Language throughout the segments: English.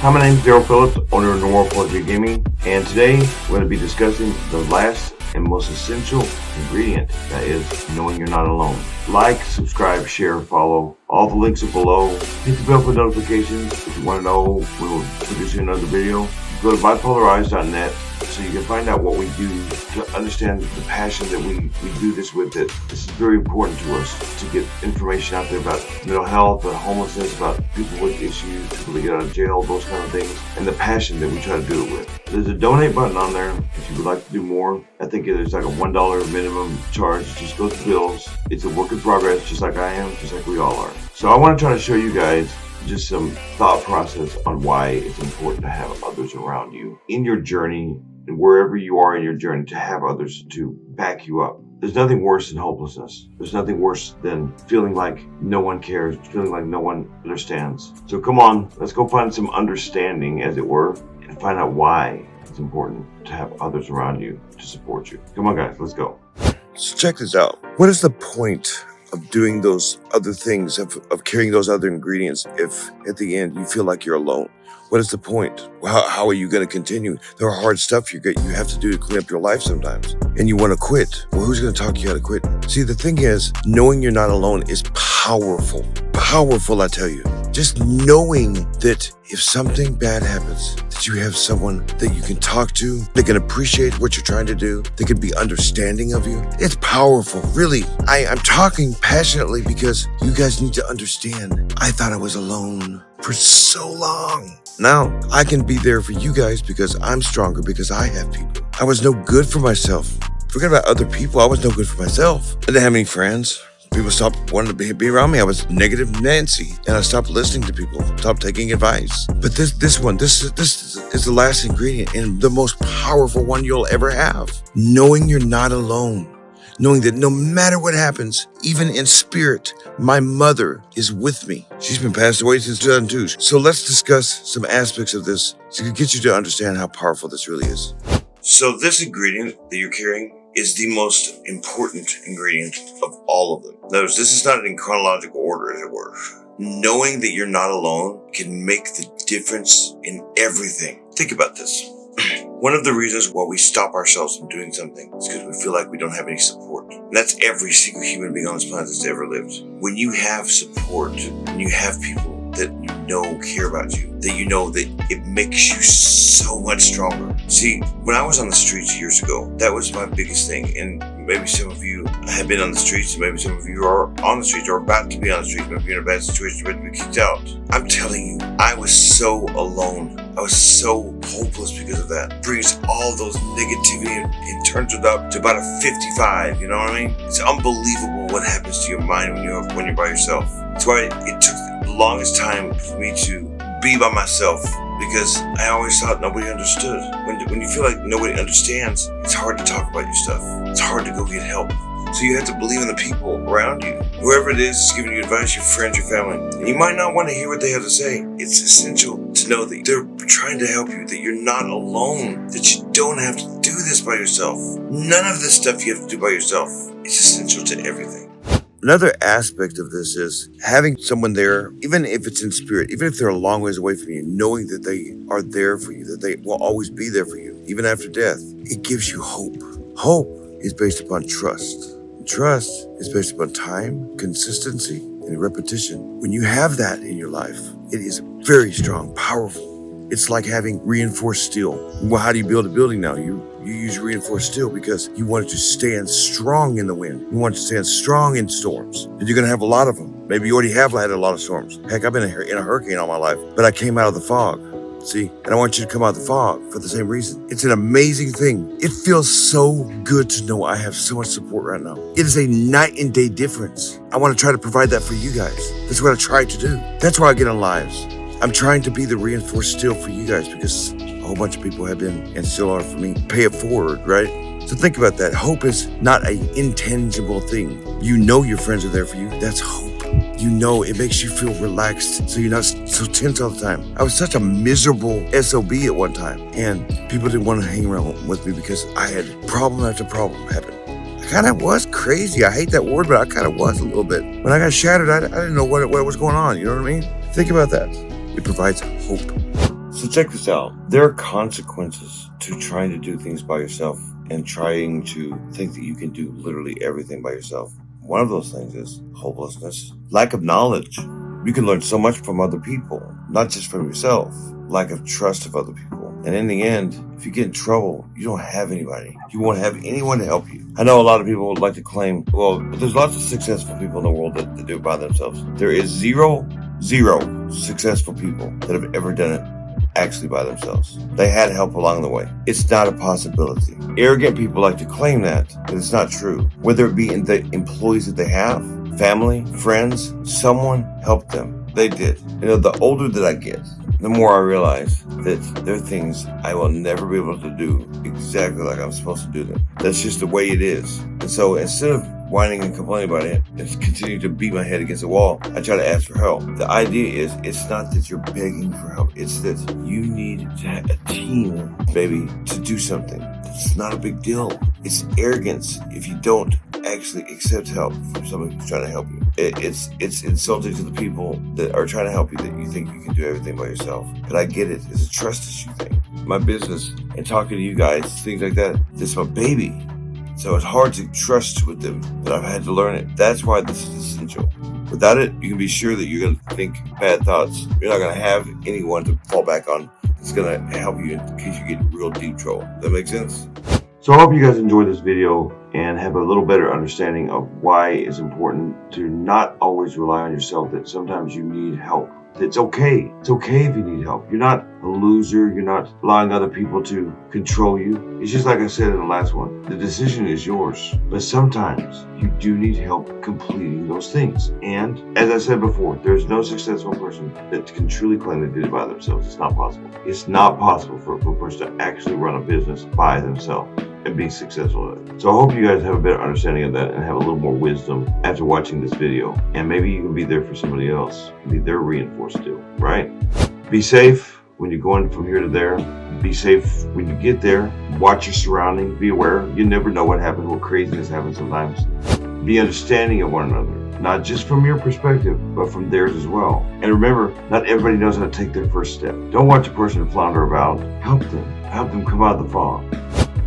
Hi, my name is Daryl Phillips, owner of Noir Apologia Gaming, and today we're going to be discussing the last and most essential ingredient, that is knowing you're not alone. Like, subscribe, share, follow. All the links are below. Hit the bell for notifications if you want to know when we're producing another video. Go to bipolarized.net so you can find out what we do to understand the passion that we do this with. That this is very important to us to get information out there about mental health, about homelessness, about people with issues, people that get out of jail, those kind of things, and the passion that we try to do it with. There's a donate button on there if you would like to do more. I think there's like a $1 minimum charge. Just go to bills. It's a work in progress, just like I am, just like we all are. So I want to try to show you guys just some thought process on why it's important to have others around you in your journey and wherever you are in your journey, to have others to back you up. There's nothing worse than hopelessness. There's nothing worse than feeling like no one cares, feeling like no one understands. So come on, let's go find some understanding, as it were, and find out why it's important to have others around you to support you. Come on, guys, let's go. So check this out. What is the point of doing those other things, of carrying those other ingredients, if at the end you feel like you're alone? What is the point? How are you going to continue? There are hard stuff you have to do to clean up your life sometimes, and you want to quit. Well, who's going to talk you how to quit? See, the thing is, knowing you're not alone is powerful. Powerful, I tell you. Just knowing that if something bad happens, that you have someone that you can talk to, that can appreciate what you're trying to do, that can be understanding of you. It's powerful, really. I'm talking passionately because you guys need to understand. I thought I was alone for so long. Now I can be there for you guys because I'm stronger, because I have people. I was no good for myself. Forget about other people. I was no good for myself. I didn't have any friends. People stopped wanting to be around me. I was negative Nancy, and I stopped listening to people, stopped taking advice. But this is the last ingredient and the most powerful one you'll ever have. Knowing you're not alone. Knowing that no matter what happens, even in spirit, my mother is with me. She's been passed away since 2002. So let's discuss some aspects of this to get you to understand how powerful this really is. So this ingredient that you're carrying is the most important ingredient of all of them. Notice, this is not in chronological order, as it were. Knowing that you're not alone can make the difference in everything. Think about this. One of the reasons why we stop ourselves from doing something is because we feel like we don't have any support. And that's every single human being on this planet that's ever lived. When you have support, when you have people that you know care about you, that you know that it makes you so much stronger. See, when I was on the streets years ago, that was my biggest thing. And maybe some of you have been on the streets, and maybe some of you are on the streets or about to be on the streets. Maybe you're in a bad situation, you're about to be kicked out. I'm telling you, I was so alone. I was so hopeless because of that. It brings all those negativity and turns it up to about a 55, you know what I mean? It's unbelievable what happens to your mind when you're by yourself. That's why it took the longest time for me to be by myself, because I always thought nobody understood. When you feel like nobody understands, it's hard to talk about your stuff. It's hard to go get help. So you have to believe in the people around you. Whoever it is giving you advice, your friends, your family. And you might not want to hear what they have to say. It's essential to know that they're trying to help you, that you're not alone, that you don't have to do this by yourself. None of this stuff you have to do by yourself. It's essential to everything. Another aspect of this is having someone there, even if it's in spirit, even if they're a long ways away from you, knowing that they are there for you, that they will always be there for you, even after death. It gives you hope. Hope is based upon trust. Trust is based upon time, consistency, and repetition. When you have that in your life, it is very strong, powerful. It's like having reinforced steel. Well, how do you build a building now? You use reinforced steel because you want it to stand strong in the wind. You want it to stand strong in storms. And you're going to have a lot of them. Maybe you already have had a lot of storms. Heck, I've been in a hurricane all my life, but I came out of the fog. See, and I want you to come out of the fog for the same reason. It's an amazing thing. It feels so good to know I have so much support right now. It is a night and day difference. I want to try to provide that for you guys. That's what I try to do. That's why I get on lives. I'm trying to be the reinforced steel for you guys because a whole bunch of people have been and still are for me. Pay it forward, right? So think about that. Hope is not an intangible thing. You know your friends are there for you. That's hope. You know, it makes you feel relaxed, so you're not so tense all the time. I was such a miserable SOB at one time, and people didn't want to hang around with me because I had problem after problem happen. I kind of was crazy. I hate that word, but I kind of was a little bit. When I got shattered, I didn't know what was going on. You know what I mean? Think about that. It provides hope. So check this out. There are consequences to trying to do things by yourself and trying to think that you can do literally everything by yourself. One of those things is hopelessness, lack of knowledge. You can learn so much from other people, not just from yourself. Lack of trust of other people. And in the end, if you get in trouble, you don't have anybody. You won't have anyone to help you. I know a lot of people would like to claim, well, there's lots of successful people in the world that do it by themselves. There is zero successful people that have ever done it actually by themselves. They had help along the way. It's not a possibility. Arrogant people like to claim that, but it's not true. Whether it be in the employees that they have, family, friends, someone helped them. They did. The older that I get, the more I realize that there are things I will never be able to do exactly like I'm supposed to do them. That's just the way it is. And so instead of whining and complaining about it and continue to beat my head against the wall, I try to ask for help. The idea is, it's not that you're begging for help. It's that you need to have a team, baby, to do something. It's not a big deal. It's arrogance if you don't actually accept help from somebody who's trying to help you. It's insulting to the people that are trying to help you that you think you can do everything by yourself. But I get it. It's a trust issue thing. My business and talking to you guys, things like that, this is my baby. So it's hard to trust with them, but I've had to learn it. That's why this is essential. Without it, you can be sure that you're going to think bad thoughts. You're not going to have anyone to fall back on that's going to help you in case you get in real deep trouble. Does that make sense? So I hope you guys enjoyed this video and have a little better understanding of why it's important to not always rely on yourself, that sometimes you need help. It's okay. It's okay if you need help. You're not a loser. You're not allowing other people to control you. It's just like I said in the last one. The decision is yours. But sometimes you do need help completing those things. And as I said before, there's no successful person that can truly claim they did it by themselves. It's not possible. It's not possible for a person to actually run a business by themselves and be successful at it. So I hope you guys have a better understanding of that and have a little more wisdom after watching this video. And maybe you can be there for somebody else. Be their reinforced too, right? Be safe when you're going from here to there. Be safe when you get there. Watch your surroundings. Be aware. You never know what happens, what craziness happens sometimes. Be understanding of one another. Not just from your perspective, but from theirs as well. And remember, not everybody knows how to take their first step. Don't watch a person flounder about. Help them. Help them come out of the fog.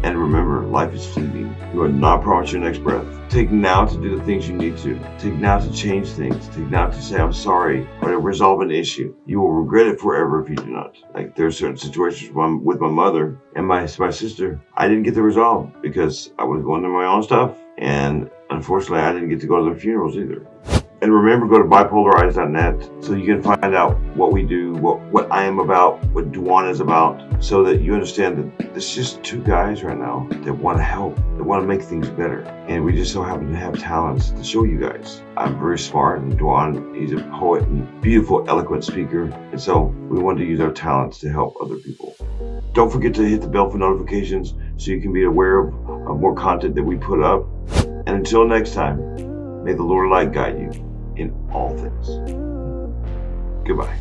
And remember, life is fleeting. You are not promised your next breath. Take now to do the things you need to. Take now to change things. Take now to say, I'm sorry, or to resolve an issue. You will regret it forever if you do not. Like, there are certain situations with my mother and my sister, I didn't get to resolve because I was going through my own stuff. And unfortunately, I didn't get to go to their funerals either. And remember, go to bipolarize.net so you can find out what we do, what I am about, what Duan is about, so that you understand that there's just two guys right now that want to help, that want to make things better. And we just so happen to have talents to show you guys. I'm very smart, and Duan, he's a poet and beautiful, eloquent speaker. And so we want to use our talents to help other people. Don't forget to hit the bell for notifications so you can be aware of more content that we put up. And until next time, may the Lord light guide you in all things. Goodbye.